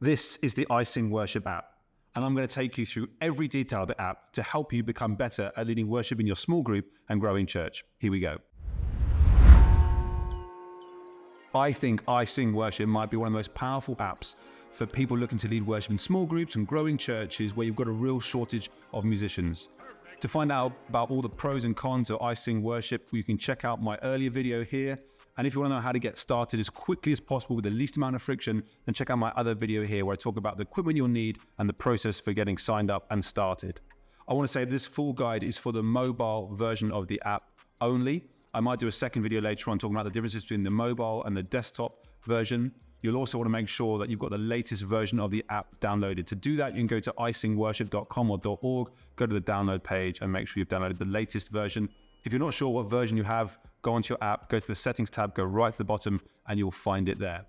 This is the iSingWorship app, and I'm going to take you through every detail of the app to help you become better at leading worship in your small group and growing church. Here we go. I think iSingWorship might be one of the most powerful apps for people looking to lead worship in small groups and growing churches where you've got a real shortage of musicians. To find out about all the pros and cons of iSingWorship, you can check out my earlier video here. And if you want to know how to get started as quickly as possible with the least amount of friction, then check out my other video here where I talk about the equipment you'll need and the process for getting signed up and started. I want to say this full guide is for the mobile version of the app only. I might do a second video later on talking about the differences between the mobile and the desktop version. You'll also want to make sure that you've got the latest version of the app downloaded. To do that, you can go to isingworship.com or .org, go to the download page and make sure you've downloaded the latest version. If you're not sure what version you have, go onto your app, go to the settings tab, go right to the bottom and you'll find it there.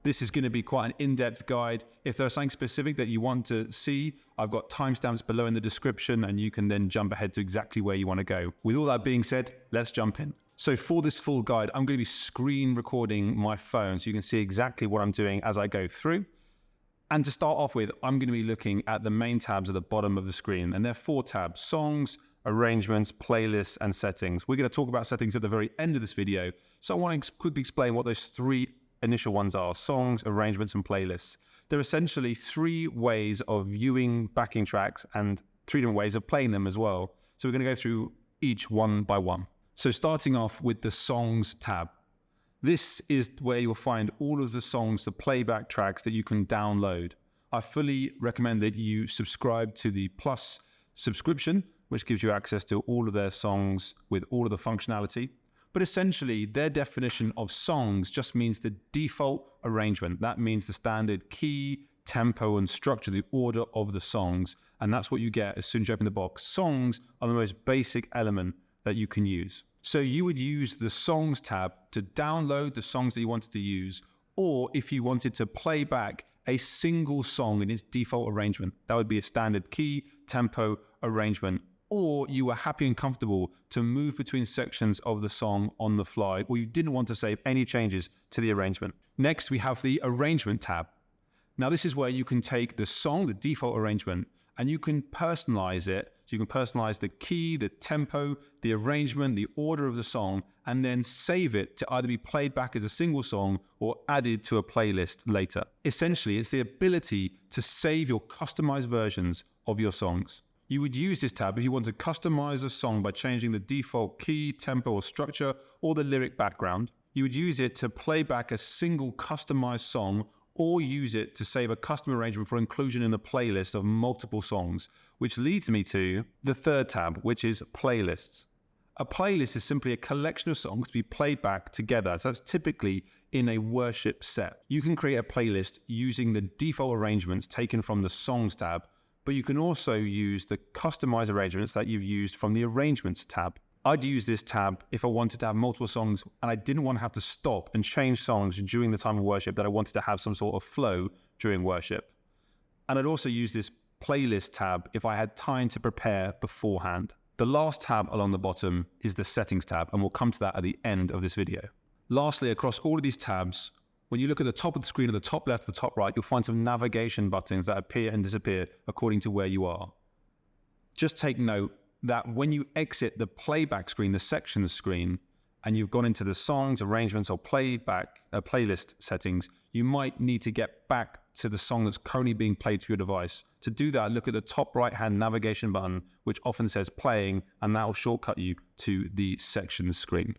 This is going to be quite an in-depth guide. If there's something specific that you want to see, I've got timestamps below in the description and you can then jump ahead to exactly where you want to go. With all that being said, let's jump in. So for this full guide, I'm going to be screen recording my phone so you can see exactly what I'm doing as I go through. And to start off with, I'm going to be looking at the main tabs at the bottom of the screen. And there are 4 tabs: songs, arrangements, playlists, and settings. We're going to talk about settings at the very end of this video. So I want to quickly explain what those 3 initial ones are: songs, arrangements, and playlists. They're essentially 3 ways of viewing backing tracks and 3 different ways of playing them as well. So we're going to go through each one by one. So starting off with the songs tab. This is where you'll find all of the songs, the playback tracks that you can download. I fully recommend that you subscribe to the Plus subscription, which gives you access to all of their songs with all of the functionality. But essentially, their definition of songs just means the default arrangement. That means the standard key, tempo, and structure, the order of the songs. And that's what you get as soon as you open the box. Songs are the most basic element that you can use. So you would use the songs tab to download the songs that you wanted to use, or if you wanted to play back a single song in its default arrangement, that would be a standard key, tempo arrangement. Or you were happy and comfortable to move between sections of the song on the fly, or you didn't want to save any changes to the arrangement. Next, we have the arrangement tab. Now, this is where you can take the song, the default arrangement, and you can personalize it. So you can personalize the key, the tempo, the arrangement, the order of the song, and then save it to either be played back as a single song or added to a playlist later. Essentially, it's the ability to save your customized versions of your songs. You would use this tab if you want to customize a song by changing the default key, tempo, or structure, or the lyric background. You would use it to play back a single customized song, or use it to save a custom arrangement for inclusion in a playlist of multiple songs, which leads me to the 3rd tab, which is playlists. A playlist is simply a collection of songs to be played back together. So that's typically in a worship set. You can create a playlist using the default arrangements taken from the songs tab, but you can also use the customized arrangements that you've used from the arrangements tab. I'd use this tab if I wanted to have multiple songs and I didn't want to have to stop and change songs during the time of worship, that I wanted to have some sort of flow during worship. And I'd also use this playlist tab if I had time to prepare beforehand. The last tab along the bottom is the settings tab, and we'll come to that at the end of this video. Lastly, across all of these tabs, when you look at the top of the screen, at the top left, the top right, you'll find some navigation buttons that appear and disappear according to where you are. Just take note that when you exit the playback screen, the sections screen, and you've gone into the songs, arrangements, or playlist settings, you might need to get back to the song that's currently being played through your device. To do that, look at the top right-hand navigation button, which often says playing, and that will shortcut you to the sections screen.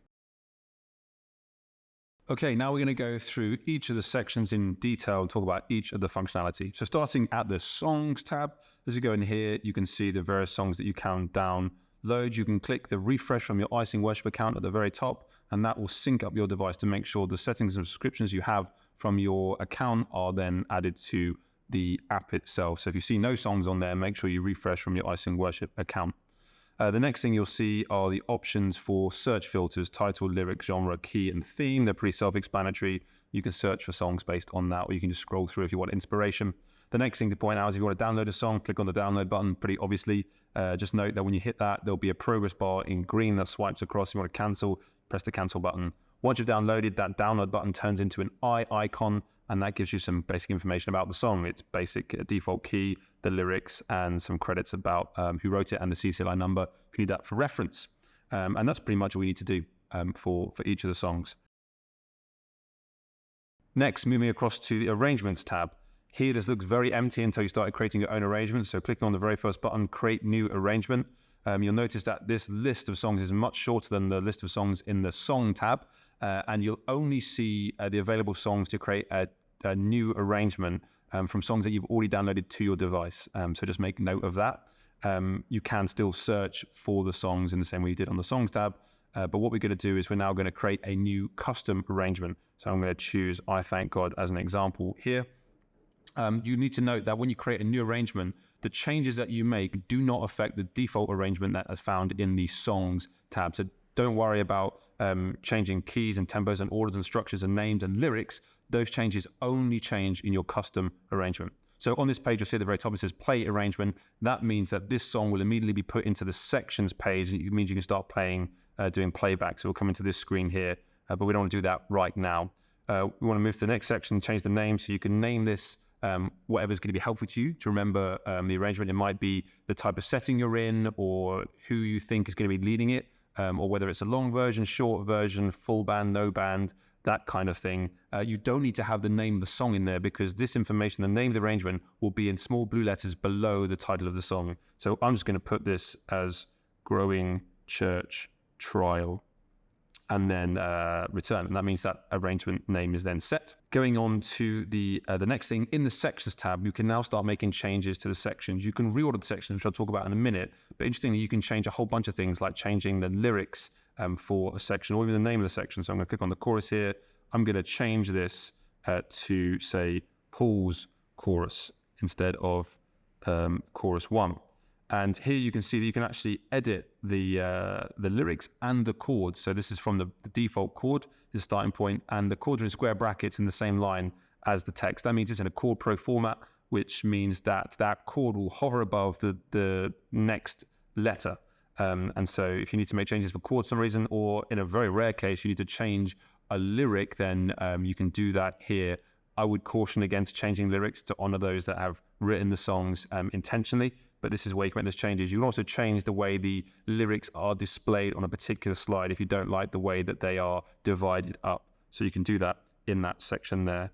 Okay, now we're going to go through each of the sections in detail and talk about each of the functionality. So starting at the songs tab, as you go in here, you can see the various songs that you can download. You can click the refresh from your iSingWorship account at the very top, and that will sync up your device to make sure the settings and subscriptions you have from your account are then added to the app itself. So if you see no songs on there, make sure you refresh from your iSingWorship account. The next thing you'll see are the options for search filters: title, lyric, genre, key, and theme. They're pretty self-explanatory. You can search for songs based on that, or you can just scroll through if you want inspiration. The next thing to point out is if you want to download a song, click on the download button pretty obviously. Just note that when you hit that, there'll be a progress bar in green that swipes across. If you want to cancel, press the cancel button. Once you've downloaded, that download button turns into an eye icon, and that gives you some basic information about the song. It's basic default key, the lyrics, and some credits about who wrote it and the CCLI number if you need that for reference. And that's pretty much all we need to do for each of the songs. Next, moving across to the Arrangements tab. Here, this looks very empty until you started creating your own arrangement. So clicking on the very first button, Create New Arrangement, you'll notice that this list of songs is much shorter than the list of songs in the Song tab, and you'll only see the available songs to create a new arrangement from songs that you've already downloaded to your device. So just make note of that. You can still search for the songs in the same way you did on the Songs tab, but what we're going to do is we're now going to create a new custom arrangement. So I'm going to choose I Thank God as an example here. You need to note that when you create a new arrangement, the changes that you make do not affect the default arrangement that is found in the Songs tab. So don't worry about changing keys and tempos and orders and structures and names and lyrics. Those changes only change in your custom arrangement. So on this page, you'll see at the very top, it says play arrangement. That means that this song will immediately be put into the sections page, and it means you can start playing, doing playback. So we'll come into this screen here, but we don't want to do that right now. We want to move to the next section, change the name. So you can name this whatever's going to be helpful to you to remember the arrangement. It might be the type of setting you're in, or who you think is going to be leading it, or whether it's a long version, short version, full band, no band, that kind of thing. You don't need to have the name of the song in there, because this information, the name of the arrangement, will be in small blue letters below the title of the song. So I'm just going to put this as Growing Church Trial, and then return. And that means that arrangement name is then set. Going on to the next thing, in the Sections tab, you can now start making changes to the sections. You can reorder the sections, which I'll talk about in a minute. But interestingly, you can change a whole bunch of things, like changing the lyrics for a section, or even the name of the section. So I'm going to click on the chorus here. I'm going to change this to, say, Paul's chorus instead of chorus 1. And here you can see that you can actually edit the lyrics and the chords. So this is from the default chord, the starting point, and the chords are in square brackets in the same line as the text. That means it's in a chord pro format, which means that that chord will hover above the next letter. And so if you need to make changes for chords for some reason, or in a very rare case, you need to change a lyric, then you can do that here. I would caution against changing lyrics to honor those that have written the songs intentionally, but this is where you can make those changes. You can also change the way the lyrics are displayed on a particular slide if you don't like the way that they are divided up. So you can do that in that section there.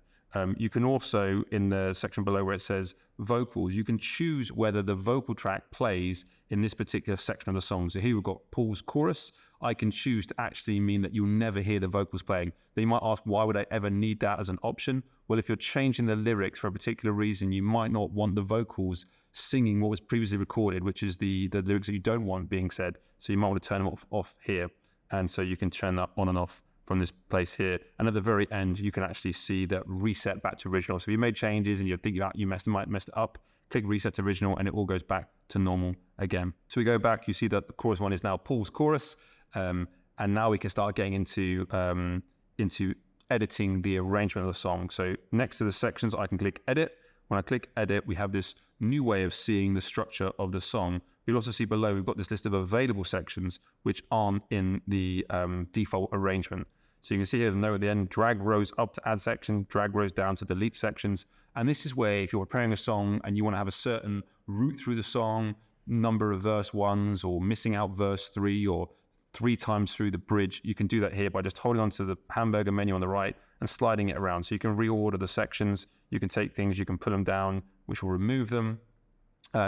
You can also, in the section below where it says vocals, you can choose whether the vocal track plays in this particular section of the song. So here we've got Paul's chorus. I can choose to actually mean that you'll never hear the vocals playing. Then you might ask, why would I ever need that as an option? Well, if you're changing the lyrics for a particular reason, you might not want the vocals singing what was previously recorded, which is the lyrics that you don't want being said. So you might want to turn them off here. And so you can turn that on and off from this place here. And at the very end, you can actually see that reset back to original. So if you made changes and you're thinking about you might messed it up, click reset to original and it all goes back to normal again. So we go back, you see that the chorus one is now Paul's chorus. And now we can start getting into editing the arrangement of the song. So next to the sections, I can click edit. When I click edit, we have this new way of seeing the structure of the song. You'll also see below, we've got this list of available sections which aren't in the default arrangement. So you can see here the note at the end, drag rows up to add section, drag rows down to delete sections. And this is where if you're preparing a song and you want to have a certain route through the song, number of verse 1s, or missing out verse 3, or 3 times through the bridge, you can do that here by just holding onto the hamburger menu on the right and sliding it around. So you can reorder the sections, you can take things, you can put them down, which will remove them.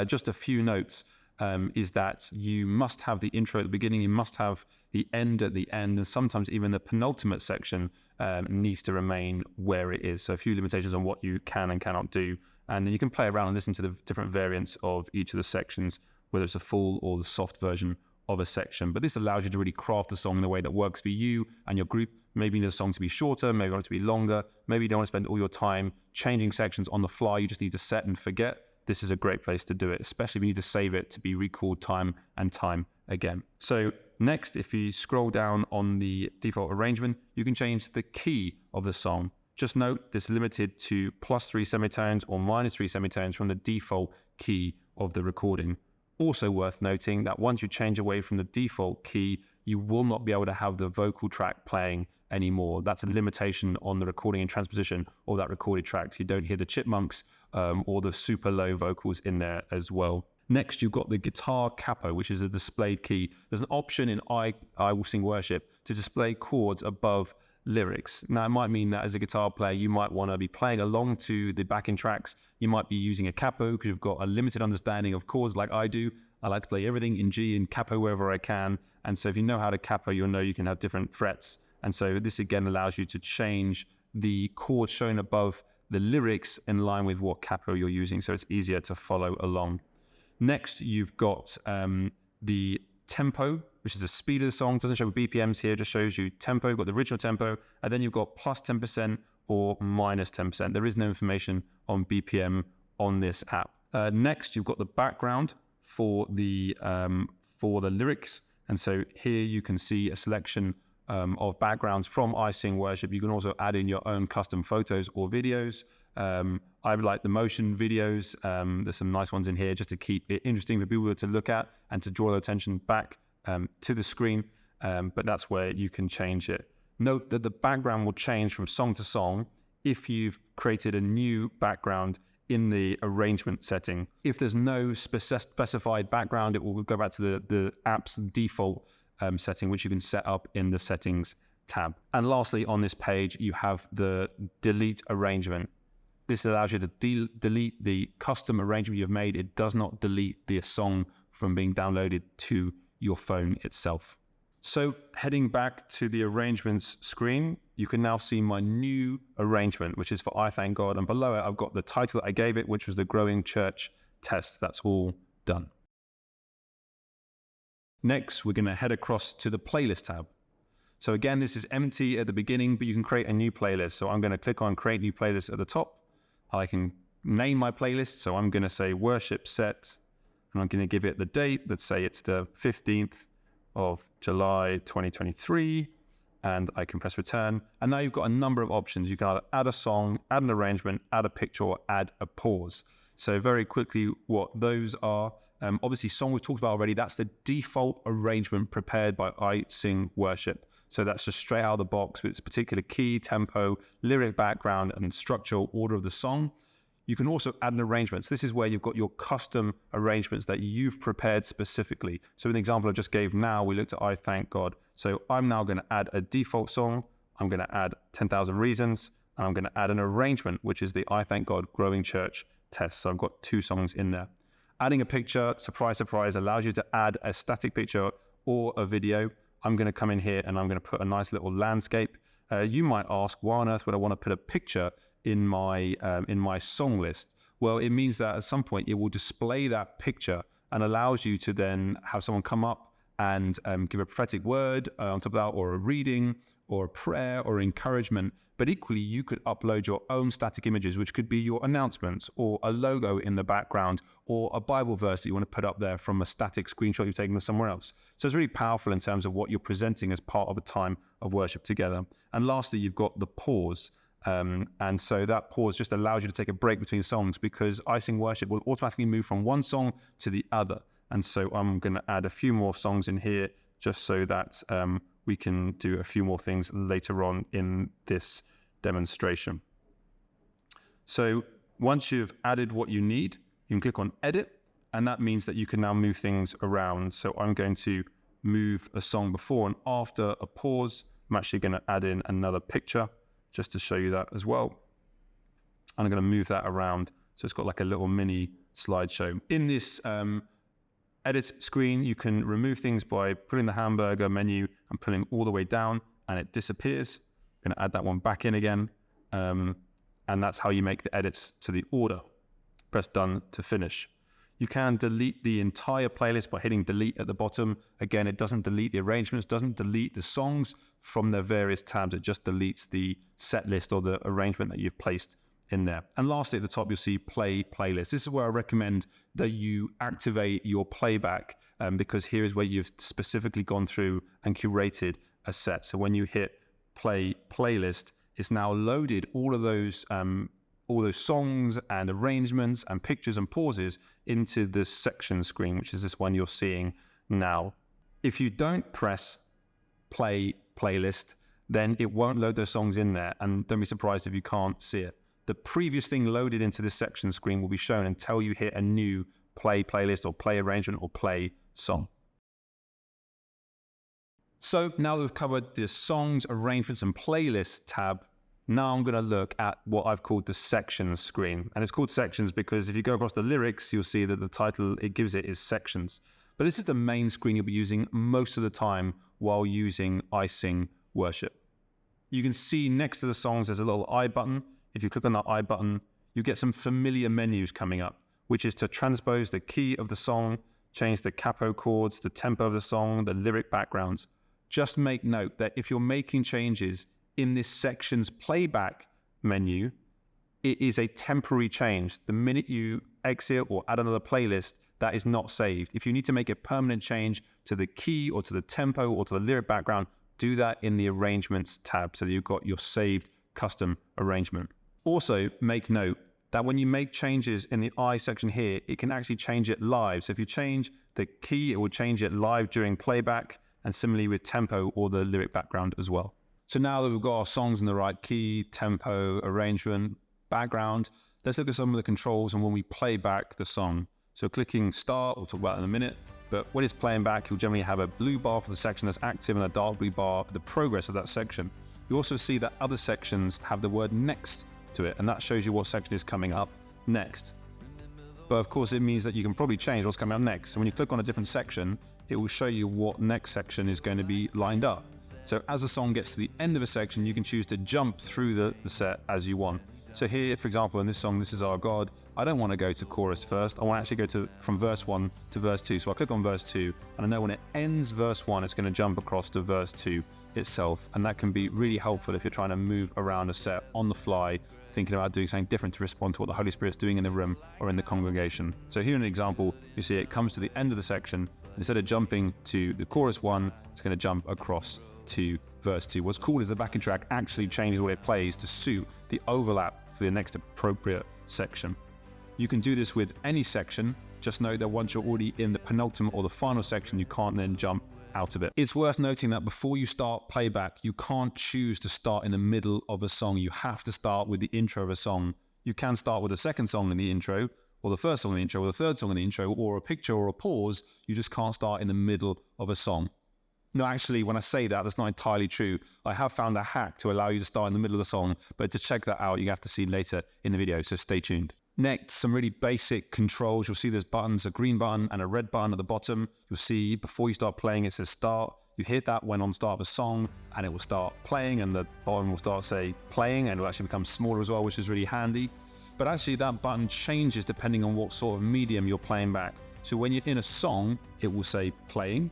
Just a few notes is that you must have the intro at the beginning, you must have the end at the end, and sometimes even the penultimate section needs to remain where it is. So a few limitations on what you can and cannot do. And then you can play around and listen to the different variants of each of the sections, whether it's a full or the soft version of a section. But this allows you to really craft the song in a way that works for you and your group. Maybe you need the song to be shorter, maybe you want it to be longer, maybe you don't want to spend all your time changing sections on the fly, you just need to set and forget. This is a great place to do it, especially if you need to save it to be recalled time and time again. So next, if you scroll down on the default arrangement, you can change the key of the song. Just note this is limited to +3 semitones or -3 semitones from the default key of the recording. Also worth noting that once you change away from the default key, you will not be able to have the vocal track playing anymore. That's a limitation on the recording and transposition of that recorded track. So you don't hear the chipmunks or the super low vocals in there as well. Next, you've got the guitar capo, which is a displayed key. There's an option in iSingWorship to display chords above lyrics. Now, it might mean that as a guitar player, you might want to be playing along to the backing tracks. You might be using a capo because you've got a limited understanding of chords like I do. I like to play everything in G and capo wherever I can. And so if you know how to capo, you'll know you can have different frets. And so this again allows you to change the chords shown above the lyrics in line with what capo you're using, so it's easier to follow along. Next, you've got the tempo, which is the speed of the song. It doesn't show BPMs here, just shows you tempo. You've got the original tempo, and then you've got plus 10% or minus 10%. There is no information on BPM on this app. Next, you've got the background for the lyrics. And so here you can see a selection of backgrounds from iSingWorship. You can also add in your own custom photos or videos. I like the motion videos. There's some nice ones in here just to keep it interesting for people to look at and to draw their attention back to the screen. But that's where you can change it. Note that the background will change from song to song if you've created a new background in the arrangement setting. If there's no specified background, it will go back to the app's default setting, which you can set up in the settings tab. And lastly, on this page, you have the delete arrangement. This allows you to delete the custom arrangement you've made. It does not delete the song from being downloaded to your phone itself. So heading back to the arrangements screen, you can now see my new arrangement, which is for I Thank God. And below it, I've got the title that I gave it, which was the Growing Church Test. That's all done. Next, we're going to head across to the playlist tab. So again, this is empty at the beginning, but you can create a new playlist. So I'm going to click on Create New Playlist at the top. I can name my playlist. So I'm going to say Worship Set, and I'm going to give it the date. Let's say it's the 15th of July 2023, and I can press return. And now you've got a number of options. You can either add a song, add an arrangement, add a picture, or add a pause. So very quickly, what those are, obviously song we've talked about already, that's the default arrangement prepared by iSingWorship. So that's just straight out of the box with its particular key, tempo, lyric background, and structural order of the song. You can also add an arrangement. So this is where you've got your custom arrangements that you've prepared specifically. So an example I just gave now, we looked at I Thank God. So I'm now going to add a default song. I'm going to add 10,000 Reasons, and I'm going to add an arrangement, which is the I Thank God Growing Church Test. So I've got 2 songs in there. Adding a picture, surprise, surprise, allows you to add a static picture or a video. I'm going to come in here and I'm going to put a nice little landscape. You might ask, why on earth would I want to put a picture in my song list? Well, it means that at some point it will display that picture and allows you to then have someone come up and give a prophetic word on top of that, or a reading, or a prayer, or encouragement. But equally, you could upload your own static images, which could be your announcements, or a logo in the background, or a Bible verse that you want to put up there from a static screenshot you've taken from somewhere else. So it's really powerful in terms of what you're presenting as part of a time of worship together. And lastly, you've got the pause. And so that pause just allows you to take a break between songs, because iSingWorship will automatically move from one song to the other. And so I'm going to add a few more songs in here just so that we can do a few more things later on in this demonstration. So once you've added what you need, you can click on Edit, and that means that you can now move things around. So I'm going to move a song before and after a pause. I'm actually going to add in another picture just to show you that as well. And I'm going to move that around so it's got like a little mini slideshow. In this edit screen, you can remove things by pulling the hamburger menu and pulling all the way down, and it disappears. I'm going to add that one back in again, and that's how you make the edits to the order. Press done to finish. You can delete the entire playlist by hitting delete at the bottom. Again, it doesn't delete the arrangements, doesn't delete the songs from their various tabs. It just deletes the set list or the arrangement that you've placed in there. And lastly, at the top, you'll see play playlist. This is where I recommend that you activate your playback, because here is where you've specifically gone through and curated a set. So when you hit play playlist, it's now loaded all those songs and arrangements and pictures and pauses into the section screen, which is this one you're seeing now. If you don't press play playlist, then it won't load those songs in there, and don't be surprised if you can't see it. The previous thing loaded into this section screen will be shown until you hit a new play playlist or play arrangement or play song. So now that we've covered the songs, arrangements, and playlists tab, now I'm going to look at what I've called the sections screen. And it's called sections because if you go across the lyrics, you'll see that the title it gives it is sections. But this is the main screen you'll be using most of the time while using iSingWorship. You can see next to the songs there's a little I button. If you click on that I button, you get some familiar menus coming up, which is to transpose the key of the song, change the capo chords, the tempo of the song, the lyric backgrounds. Just make note that if you're making changes in this section's playback menu, it is a temporary change. The minute you exit or add another playlist, that is not saved. If you need to make a permanent change to the key or to the tempo or to the lyric background, do that in the arrangements tab so that you've got your saved custom arrangement. Also, make note that when you make changes in the I section here, it can actually change it live. So if you change the key, it will change it live during playback, and similarly with tempo or the lyric background as well. So now that we've got our songs in the right key, tempo, arrangement, background, let's look at some of the controls and when we play back the song. So clicking start, we'll talk about it in a minute, but when it's playing back, you'll generally have a blue bar for the section that's active and a dark blue bar for the progress of that section. You also see that other sections have the word next to it, and that shows you what section is coming up next. But of course, it means that you can probably change what's coming up next. So when you click on a different section, it will show you what next section is going to be lined up. So as the song gets to the end of a section, you can choose to jump through the set as you want. So here, for example, in this song, This Is Our God, I don't want to go to chorus first. I want to actually go from verse 1 to verse 2. So I click on verse 2, and I know when it ends verse 1, it's going to jump across to verse 2 itself. And that can be really helpful if you're trying to move around a set on the fly, thinking about doing something different to respond to what the Holy Spirit's doing in the room or in the congregation. So here in an example, you see it comes to the end of the section. Instead of jumping to the chorus 1, it's going to jump across to verse 2. What's cool is the backing track actually changes what it plays to suit the overlap for the next appropriate section. You can do this with any section. Just note that once you're already in the penultimate or the final section, you can't then jump out of it. It's worth noting that before you start playback, you can't choose to start in the middle of a song. You have to start with the intro of a song. You can start with the second song in the intro, or the first song in the intro, or the third song in the intro, or a picture or a pause. You just can't start in the middle of a song. No, actually, when I say that, that's not entirely true. I have found a hack to allow you to start in the middle of the song, but to check that out, you have to see later in the video, so stay tuned. Next, some really basic controls. You'll see there's buttons, a green button and a red button at the bottom. You'll see before you start playing, it says start. You hit that when on start of a song, and it will start playing, and the bottom will start, say, playing, and it will actually become smaller as well, which is really handy. But actually, that button changes depending on what sort of medium you're playing back. So when you're in a song, it will say playing.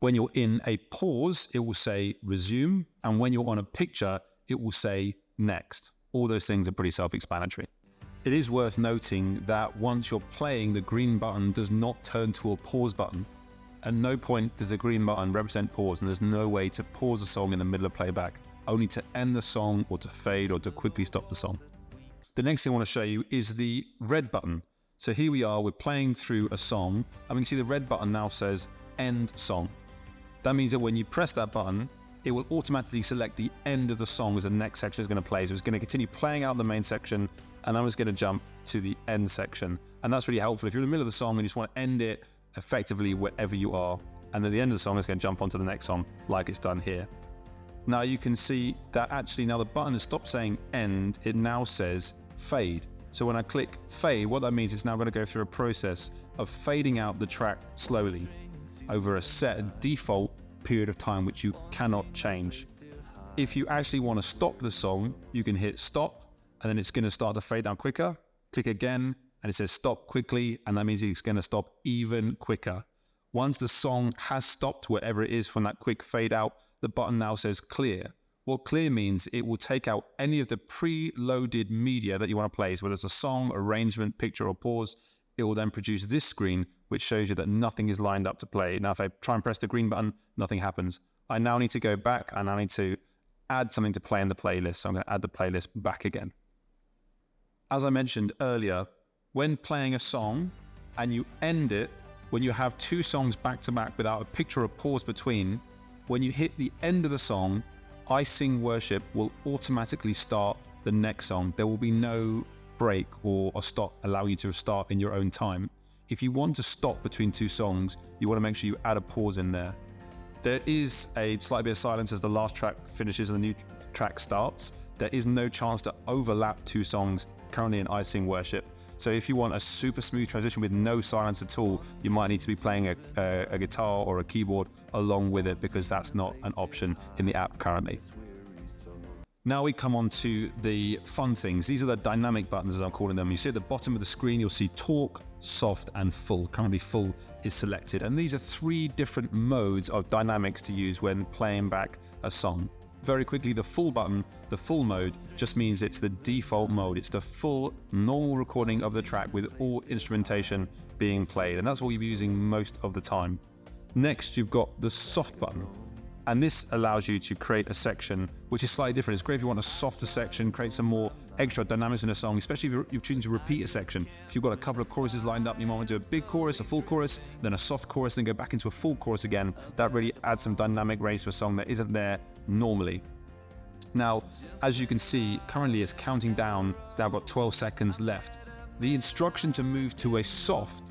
When you're in a pause, it will say resume. And when you're on a picture, it will say next. All those things are pretty self-explanatory. It is worth noting that once you're playing, the green button does not turn to a pause button. At no point does a green button represent pause, and there's no way to pause a song in the middle of playback, only to end the song or to fade or to quickly stop the song. The next thing I want to show you is the red button. So here we are, we're playing through a song, and we can see the red button now says end song. That means that when you press that button, it will automatically select the end of the song as the next section is going to play. So it's going to continue playing out the main section, and then it's going to jump to the end section. And that's really helpful if you're in the middle of the song and you just want to end it effectively wherever you are. And then the end of the song is going to jump onto the next song like it's done here. Now you can see that actually now the button has stopped saying end, it now says fade. So when I click fade, what that means is now going to go through a process of fading out the track slowly over a set default period of time which you cannot change. If you actually want to stop the song, you can hit stop, and then it's going to start to fade down quicker. Click again, and it says stop quickly, and that means it's going to stop even quicker. Once the song has stopped, wherever it is from that quick fade out, the button now says clear. What clear means, it will take out any of the pre-loaded media that you want to play. So whether it's a song, arrangement, picture, or pause, it will then produce this screen, which shows you that nothing is lined up to play. Now, if I try and press the green button, nothing happens. I now need to go back, and I need to add something to play in the playlist. So I'm going to add the playlist back again. As I mentioned earlier, when playing a song and you end it, when you have two songs back to back without a picture or pause between, when you hit the end of the song, iSingWorship will automatically start the next song. There will be no break or stop allowing you to start in your own time. If you want to stop between two songs, you want to make sure you add a pause in there. There is a slight bit of silence as the last track finishes and the new track starts. There is no chance to overlap two songs currently in iSingWorship. So if you want a super smooth transition with no silence at all, you might need to be playing a guitar or a keyboard along with it, because that's not an option in the app currently. Now we come on to the fun things. These are the dynamic buttons, as I'm calling them. You see at the bottom of the screen, you'll see talk, soft, and full. Currently full is selected. And these are 3 different modes of dynamics to use when playing back a song. Very quickly, the full button, the full mode, just means it's the default mode. It's the full normal recording of the track with all instrumentation being played. And that's what you'll be using most of the time. Next, you've got the soft button. And this allows you to create a section which is slightly different. It's great if you want a softer section, create some more extra dynamics in a song, especially if you're choosing to repeat a section. If you've got a couple of choruses lined up, you might want to do a big chorus, a full chorus, then a soft chorus, then go back into a full chorus again. That really adds some dynamic range to a song that isn't there normally. Now, as you can see, currently it's counting down. It's now got 12 seconds left. The instruction to move to a soft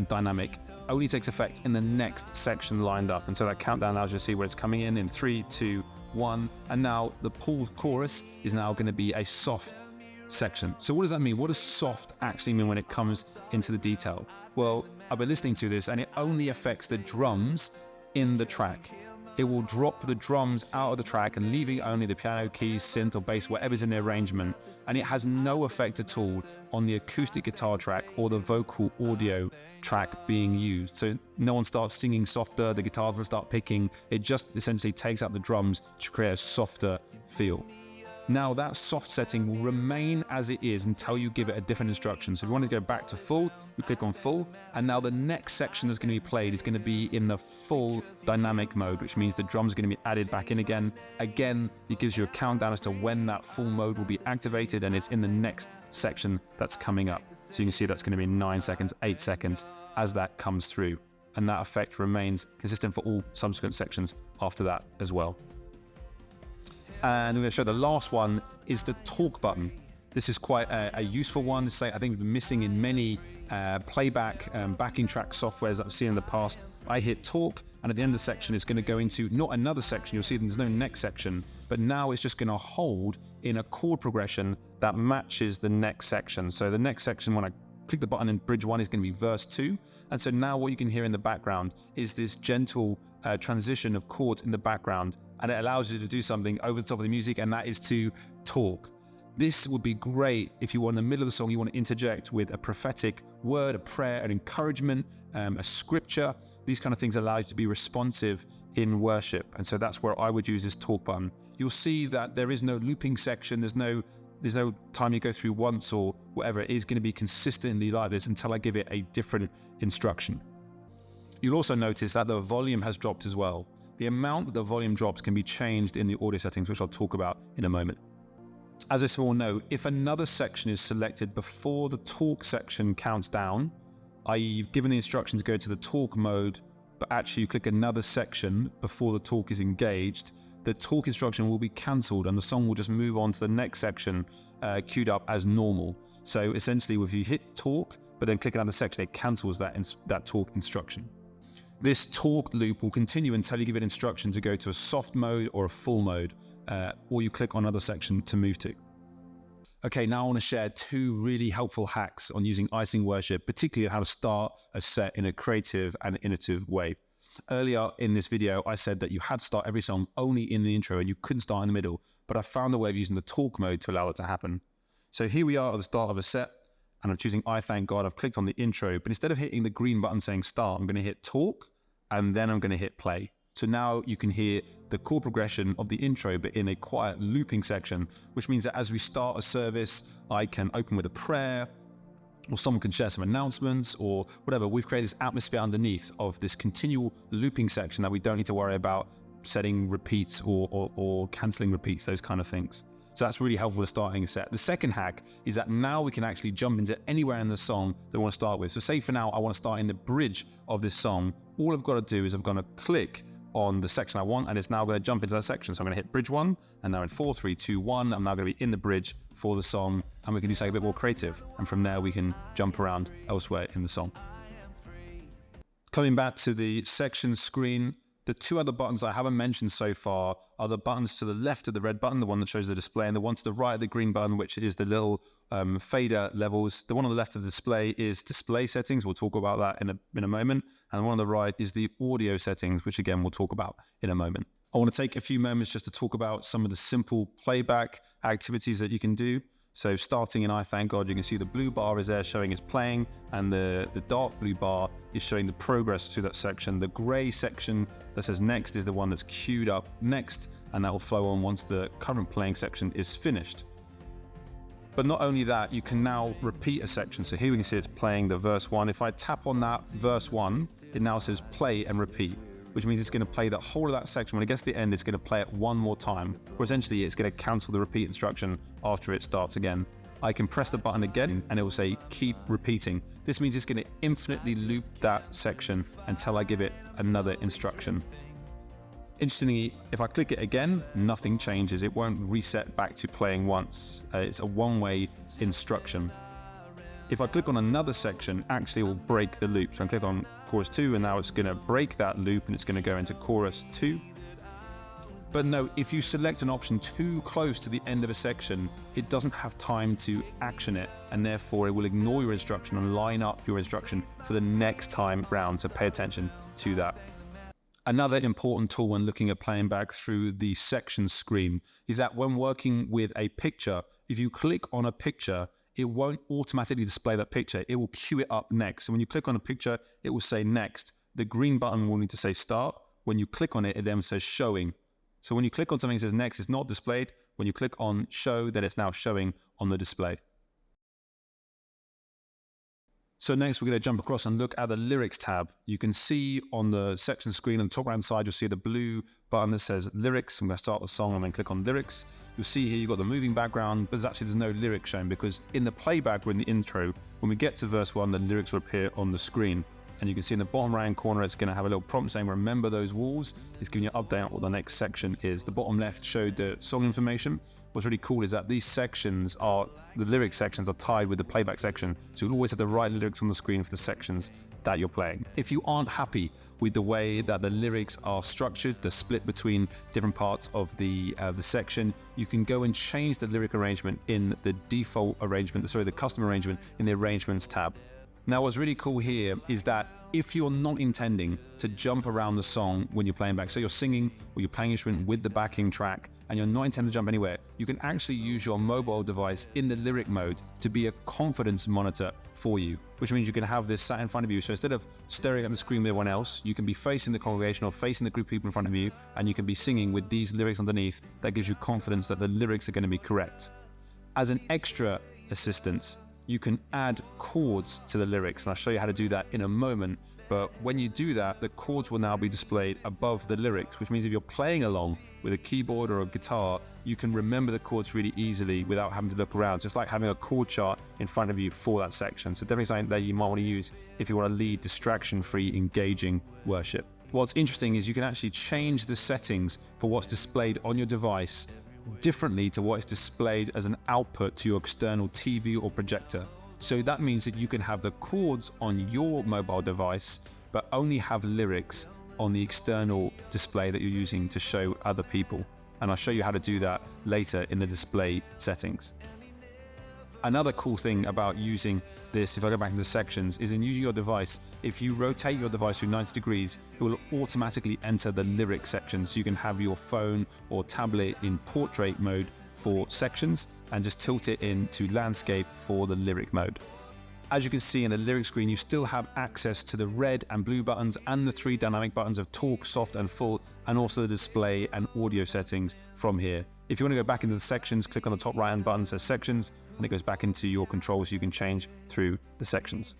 dynamic only takes effect in the next section lined up, and so that countdown allows you to see where it's coming in 3, 2, 1, and now the Paul chorus is now going to be a soft section. So what does that mean? What does soft actually mean when it comes into the detail? Well, I've been listening to this and it only affects the drums in the track. It will drop the drums out of the track and leaving only the piano, keys, synth or bass, whatever's in the arrangement. And it has no effect at all on the acoustic guitar track or the vocal audio track being used. So no one starts singing softer, the guitar doesn't start picking. It just essentially takes out the drums to create a softer feel. Now that soft setting will remain as it is until you give it a different instruction. So if you want to go back to full, you click on full, and now the next section that's going to be played is going to be in the full dynamic mode, which means the drums are going to be added back in again. Again, it gives you a countdown as to when that full mode will be activated, and it's in the next section that's coming up. So you can see that's going to be 9 seconds, 8 seconds as that comes through. And that effect remains consistent for all subsequent sections after that as well. And I'm going to show the last one is the talk button. This is quite a useful one. This I think we've been missing in many playback backing track softwares that I've seen in the past. I hit talk, and at the end of the section it's going to go into not another section. You'll see there's no next section, but now it's just going to hold in a chord progression that matches the next section. So the next section, when I click the button in bridge 1, is going to be verse 2. And so now what you can hear in the background is this gentle transition of chords in the background, and it allows you to do something over the top of the music, and that is to talk. This would be great if you want in the middle of the song, you want to interject with a prophetic word, a prayer, an encouragement, a scripture. These kind of things allow you to be responsive in worship. And so that's where I would use this talk button. You'll see that there is no looping section. There's no time you go through once or whatever. It is going to be consistently like this until I give it a different instruction. You'll also notice that the volume has dropped as well. The amount that the volume drops can be changed in the audio settings, which I'll talk about in a moment. As a small note, if another section is selected before the talk section counts down, i.e. you've given the instruction to go to the talk mode, but actually you click another section before the talk is engaged, the talk instruction will be cancelled and the song will just move on to the next section queued up as normal. So essentially, if you hit talk, but then click another section, it cancels that talk instruction. This talk loop will continue until you give it instruction to go to a soft mode or a full mode, or you click on another section to move to. Okay, now I want to share 2 really helpful hacks on using iSingWorship, particularly how to start a set in a creative and innovative way. Earlier in this video, I said that you had to start every song only in the intro and you couldn't start in the middle, but I found a way of using the talk mode to allow it to happen. So here we are at the start of a set, and I'm choosing I Thank God. I've clicked on the intro, but instead of hitting the green button saying start, I'm going to hit talk, and then I'm going to hit play. So now you can hear the chord progression of the intro, but in a quiet looping section, which means that as we start a service, I can open with a prayer, or someone can share some announcements or whatever. We've created this atmosphere underneath of this continual looping section that we don't need to worry about setting repeats or cancelling repeats, those kind of things. So that's really helpful for starting a set. The second hack is that now we can actually jump into anywhere in the song that we want to start with. So say for now, I want to start in the bridge of this song. All I've got to do is I've got to click on the section I want, and it's now going to jump into that section. So I'm going to hit bridge 1, and now in 4, 3, 2, 1, I'm now going to be in the bridge for the song, and we can do something a bit more creative. And from there, we can jump around elsewhere in the song. Coming back to the section screen, the two other buttons I haven't mentioned so far are the buttons to the left of the red button, the one that shows the display, and the one to the right of the green button, which is the little fader levels. The one on the left of the display is display settings. We'll talk about that in a moment. And the one on the right is the audio settings, which again, we'll talk about in a moment. I want to take a few moments just to talk about some of the simple playback activities that you can do. So starting in I Thank God, you can see the blue bar is there showing it's playing, and the dark blue bar is showing the progress through that section. The gray section that says next is the one that's queued up next, and that will flow on once the current playing section is finished. But not only that, you can now repeat a section. So here we can see it's playing the verse 1. If I tap on that verse 1, it now says play and repeat, which means it's going to play the whole of that section. When it gets to the end, it's going to play it one more time, or essentially it's going to cancel the repeat instruction after it starts again. I can press the button again and it will say keep repeating. This means it's going to infinitely loop that section until I give it another instruction. Interestingly, if I click it again, nothing changes. It won't reset back to playing once. It's a one-way instruction. If I click on another section, actually it will break the loop. So I click on chorus 2, and now it's going to break that loop and it's going to go into chorus 2. But no, if you select an option too close to the end of a section, it doesn't have time to action it, and therefore it will ignore your instruction and line up your instruction for the next time round. So pay attention to that. Another important tool when looking at playing back through the section screen is that when working with a picture, if you click on a picture, it won't automatically display that picture. It will queue it up next. So when you click on a picture, it will say next. The green button will need to say start. When you click on it, it then says showing. So when you click on something that says next, it's not displayed. When you click on show, then it's now showing on the display. So next, we're going to jump across and look at the lyrics tab. You can see on the section screen on the top right hand side, you'll see the blue button that says lyrics. I'm going to start the song and then click on lyrics. You'll see here you've got the moving background, but there's no lyrics shown because in the playback or in the intro, when we get to verse 1, the lyrics will appear on the screen. And you can see in the bottom right hand corner, it's going to have a little prompt saying, remember those walls. It's giving you an update on what the next section is. The bottom left showed the song information. What's really cool is that these sections the lyric sections are tied with the playback section. So you'll always have the right lyrics on the screen for the sections that you're playing. If you aren't happy with the way that the lyrics are structured, the split between different parts of the section, you can go and change the lyric arrangement in the default arrangement, the custom arrangement in the arrangements tab. Now, what's really cool here is that if you're not intending to jump around the song when you're playing back, so you're singing or you're playing instrument with the backing track and you're not intending to jump anywhere, you can actually use your mobile device in the lyric mode to be a confidence monitor for you, which means you can have this sat in front of you. So instead of staring at the screen with everyone else, you can be facing the congregation or facing the group of people in front of you, and you can be singing with these lyrics underneath. That gives you confidence that the lyrics are going to be correct. As an extra assistance, you can add chords to the lyrics, and I'll show you how to do that in a moment. But when you do that, the chords will now be displayed above the lyrics, which means if you're playing along with a keyboard or a guitar, you can remember the chords really easily without having to look around. Just like having a chord chart in front of you for that section. So definitely something that you might want to use if you want to lead distraction-free, engaging worship. What's interesting is you can actually change the settings for what's displayed on your device differently to what is displayed as an output to your external TV or projector. So that means that you can have the chords on your mobile device, but only have lyrics on the external display that you're using to show other people. And I'll show you how to do that later in the display settings. Another cool thing about using this, if I go back into sections, is in using your device, if you rotate your device through 90 degrees, it will automatically enter the lyric section. So you can have your phone or tablet in portrait mode for sections and just tilt it into landscape for the lyric mode. As you can see in the lyric screen, you still have access to the red and blue buttons and the 3 dynamic buttons of talk, soft and full, and also the display and audio settings from here. If you want to go back into the sections, click on the top right hand button that says sections, and it goes back into your controls so you can change through the sections.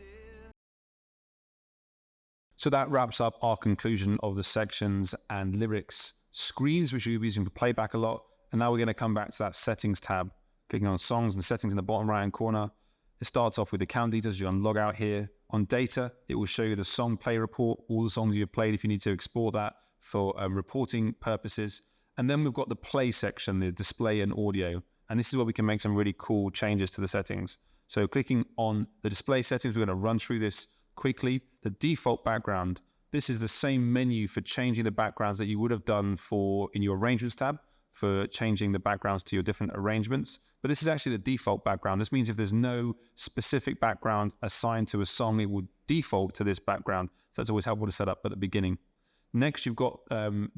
So that wraps up our conclusion of the sections and lyrics screens, which you'll be using for playback a lot. And now we're going to come back to that settings tab, clicking on songs and settings in the bottom right hand corner. It starts off with account details. You can log out here, On data, it will show you the song play report, all the songs you've played if you need to export that for reporting purposes. And then we've got the play section, the display and audio. And this is where we can make some really cool changes to the settings. So clicking on the display settings, we're going to run through this quickly. The default background, this is the same menu for changing the backgrounds that you would have done in your arrangements tab, for changing the backgrounds to your different arrangements. But this is actually the default background. This means if there's no specific background assigned to a song, it will default to this background. So that's always helpful to set up at the beginning. Next, you've got the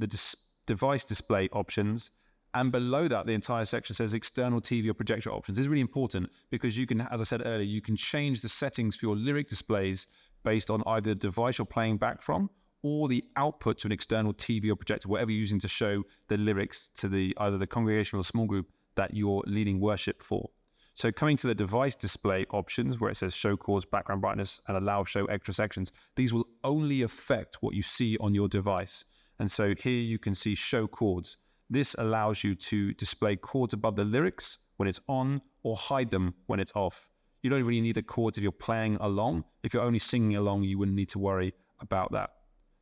device display options. And below that, the entire section says external TV or projector options. This is really important because you can, as I said earlier, you can change the settings for your lyric displays based on either the device you're playing back from or the output to an external TV or projector, whatever you're using to show the lyrics to either the congregation or small group that you're leading worship for. So coming to the device display options where it says show chords, background brightness, and allow show extra sections, these will only affect what you see on your device. And so here you can see show chords. This allows you to display chords above the lyrics when it's on or hide them when it's off. You don't really need the chords if you're playing along. If you're only singing along, you wouldn't need to worry about that.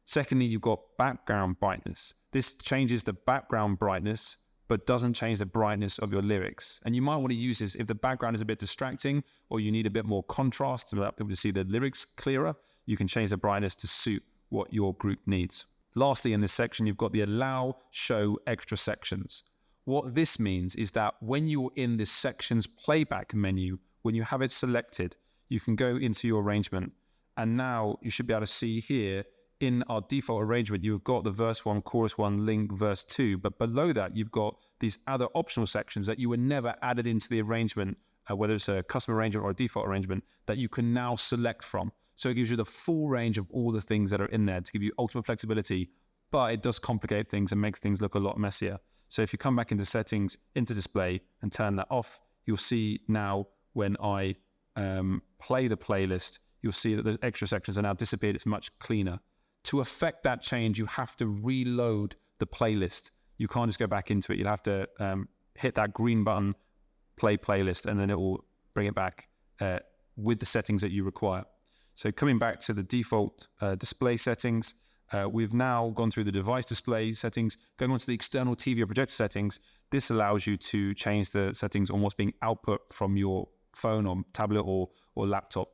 Secondly, you've got background brightness. This changes the background brightness, but doesn't change the brightness of your lyrics. And you might want to use this if the background is a bit distracting or you need a bit more contrast to allow people to see the lyrics clearer. You can change the brightness to suit what your group needs. Lastly, in this section, you've got the allow show extra sections. What this means is that when you're in this section's playback menu, when you have it selected, you can go into your arrangement. And now you should be able to see here in our default arrangement, you've got the verse 1, chorus 1, link, verse 2. But below that, you've got these other optional sections that you were never added into the arrangement, whether it's a custom arrangement or a default arrangement, that you can now select from. So it gives you the full range of all the things that are in there to give you ultimate flexibility, but it does complicate things and makes things look a lot messier. So if you come back into settings, into display, and turn that off, you'll see now when I play the playlist, you'll see that those extra sections are now disappeared. It's much cleaner. To affect that change, you have to reload the playlist. You can't just go back into it. You'll have to hit that green button, play playlist, and then it will bring it back with the settings that you require. So coming back to the default display settings, we've now gone through the device display settings. Going on to the external TV or projector settings, this allows you to change the settings on what's being output from your phone or tablet or laptop.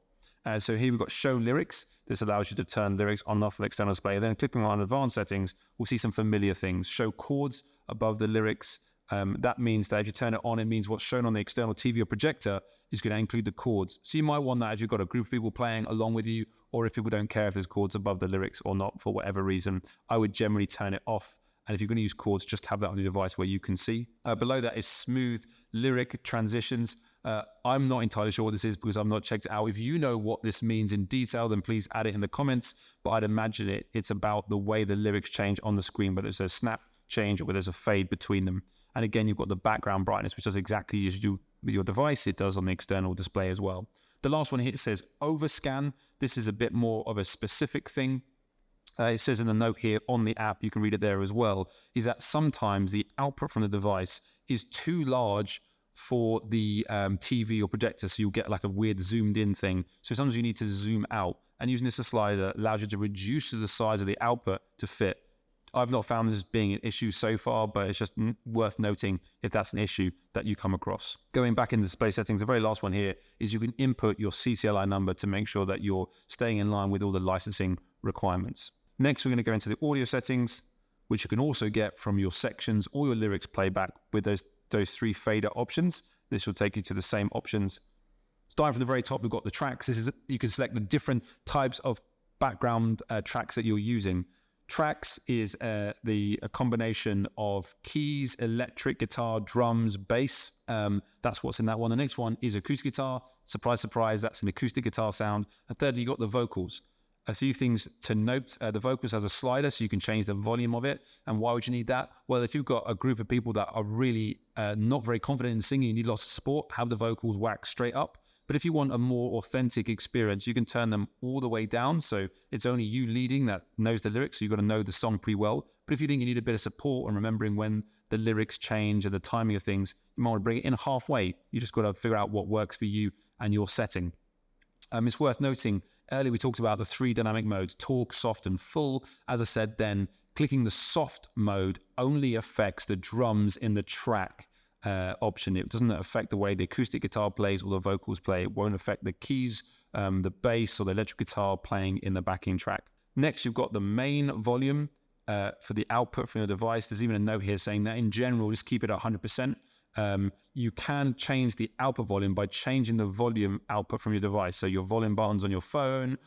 So here we've got show lyrics. This allows you to turn lyrics on and off the external display. Then clicking on advanced settings, we'll see some familiar things. Show chords above the lyrics. That means that if you turn it on, it means what's shown on the external TV or projector is going to include the chords. So you might want that if you've got a group of people playing along with you, or if people don't care if there's chords above the lyrics or not for whatever reason. I would generally turn it off. And if you're going to use chords, just have that on your device where you can see. Below that is smooth lyric transitions. I'm not entirely sure what this is because I've not checked it out. If you know what this means in detail, then please add it in the comments. But I'd imagine it's about the way the lyrics change on the screen, whether it's a snap change or whether there's a fade between them. And again, you've got the background brightness, which does exactly as you do with your device. It does on the external display as well. The last one here says overscan. This is a bit more of a specific thing. It says in the note here on the app, you can read it there as well, is that sometimes the output from the device is too large for the TV or projector, so you'll get like a weird zoomed in thing. So sometimes you need to zoom out, and using this slider allows you to reduce the size of the output to fit. I've not found this as being an issue so far, but it's just worth noting if that's an issue that you come across. Going back into display settings, the very last one here is you can input your CCLI number to make sure that you're staying in line with all the licensing requirements. Next, we're going to go into the audio settings, which you can also get from your sections or your lyrics playback with those three fader options. This will take you to the same options. Starting from the very top, we've got the tracks. You can select the different types of background tracks that you're using. Tracks is a combination of keys, electric guitar, drums, bass. That's what's in that one. The next one is acoustic guitar. Surprise, surprise, that's an acoustic guitar sound. And thirdly, you got the vocals. A few things to note. The vocals has a slider, so you can change the volume of it. And why would you need that? Well, if you've got a group of people that are really not very confident in singing, you need lots of support, have the vocals whacked straight up. But if you want a more authentic experience, you can turn them all the way down. So it's only you leading that knows the lyrics. So you've got to know the song pretty well. But if you think you need a bit of support and remembering when the lyrics change and the timing of things, you might want to bring it in halfway. You just got to figure out what works for you and your setting. It's worth noting Earlier, we talked about the 3 dynamic modes, talk, soft, and full. As I said then, clicking the soft mode only affects the drums in the track option. It doesn't affect the way the acoustic guitar plays or the vocals play. It won't affect the keys, the bass, or the electric guitar playing in the backing track. Next, you've got the main volume for the output from your device. There's even a note here saying that in general, just keep it at 100%. You can change the output volume by changing the volume output from your device. So your volume buttons on your phone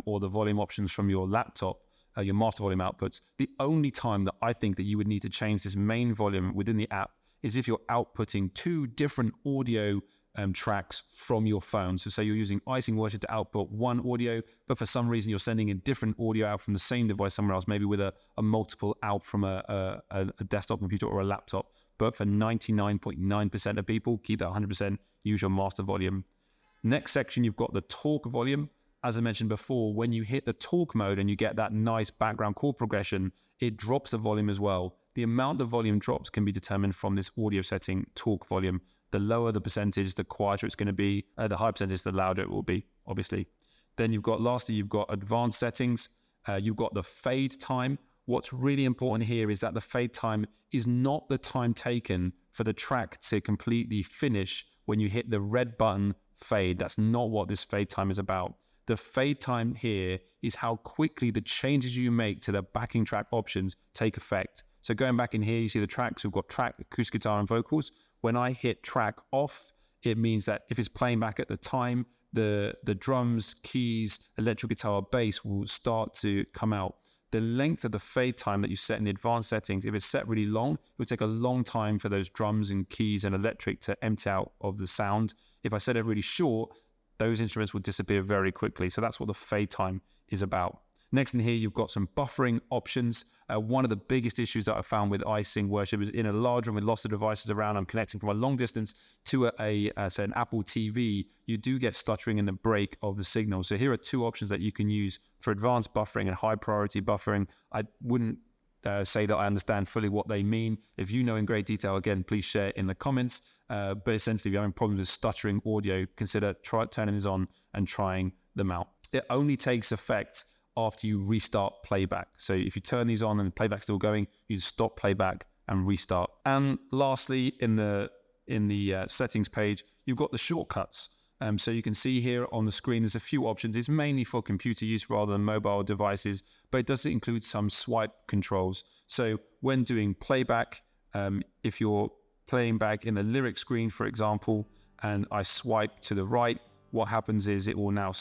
or the volume options from your laptop, your master volume outputs. The only time that I think that you would need to change this main volume within the app is if you're outputting 2 different audio tracks from your phone. So say you're using iSingWorship to output one audio, but for some reason you're sending a different audio out from the same device somewhere else, maybe with a multiple out from a desktop computer or a laptop. But for 99.9% of people, keep that 100%, use your master volume. Next section, you've got the talk volume. As I mentioned before, when you hit the talk mode and you get that nice background chord progression, it drops the volume as well. The amount the volume drops can be determined from this audio setting, talk volume. The lower the percentage, the quieter it's going to be. The higher percentage, the louder it will be, obviously. Then lastly, you've got advanced settings. You've got the fade time. What's really important here is that the fade time is not the time taken for the track to completely finish when you hit the red button fade. That's not what this fade time is about. The fade time here is how quickly the changes you make to the backing track options take effect. So going back in here, you see the tracks. We've got track, acoustic guitar, and vocals. When I hit track off, it means that if it's playing back at the time, the drums, keys, electric guitar, bass will start to come out. The length of the fade time that you set in the advanced settings, if it's set really long, it will take a long time for those drums and keys and electric to empty out of the sound. If I set it really short, those instruments will disappear very quickly. So that's what the fade time is about. Next in here, you've got some buffering options. One of the biggest issues that I found with iSingWorship is in a large room with lots of devices around, I'm connecting from a long distance to say an Apple TV, you do get stuttering in the break of the signal. So here are 2 options that you can use for advanced buffering and high priority buffering. I wouldn't say that I understand fully what they mean. If you know in great detail, again, please share in the comments. But essentially, if you're having problems with stuttering audio, consider turning these on and trying them out. It only takes effect after you restart playback. So if you turn these on and playback's still going, you stop playback and restart. And lastly, in the settings page, you've got the shortcuts. So you can see here on the screen, there's a few options. It's mainly for computer use rather than mobile devices, but it does include some swipe controls. So when doing playback, if you're playing back in the lyric screen, for example, and I swipe to the right, what happens is it will now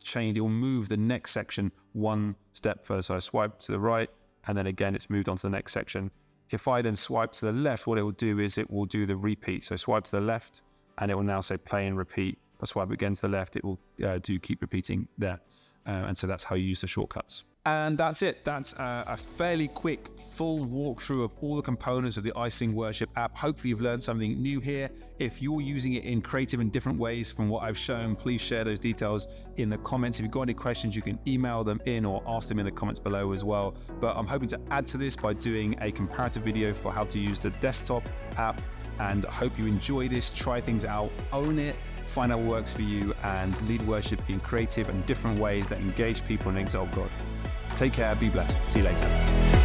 change, it will move the next section one step further. So I swipe to the right, and then again, it's moved on to the next section. If I then swipe to the left, what it will do is it will do the repeat. So swipe to the left, and it will now say play and repeat. If I swipe again to the left, it will do keep repeating there. And so that's how you use the shortcuts. And that's it. That's a fairly quick, full walkthrough of all the components of the iSingWorship app. Hopefully you've learned something new here. If you're using it in creative and different ways from what I've shown, please share those details in the comments. If you've got any questions, you can email them in or ask them in the comments below as well. But I'm hoping to add to this by doing a comparative video for how to use the desktop app. And I hope you enjoy this, try things out, own it, find out what works for you, and lead worship in creative and different ways that engage people and exalt God. Take care, be blessed. See you later.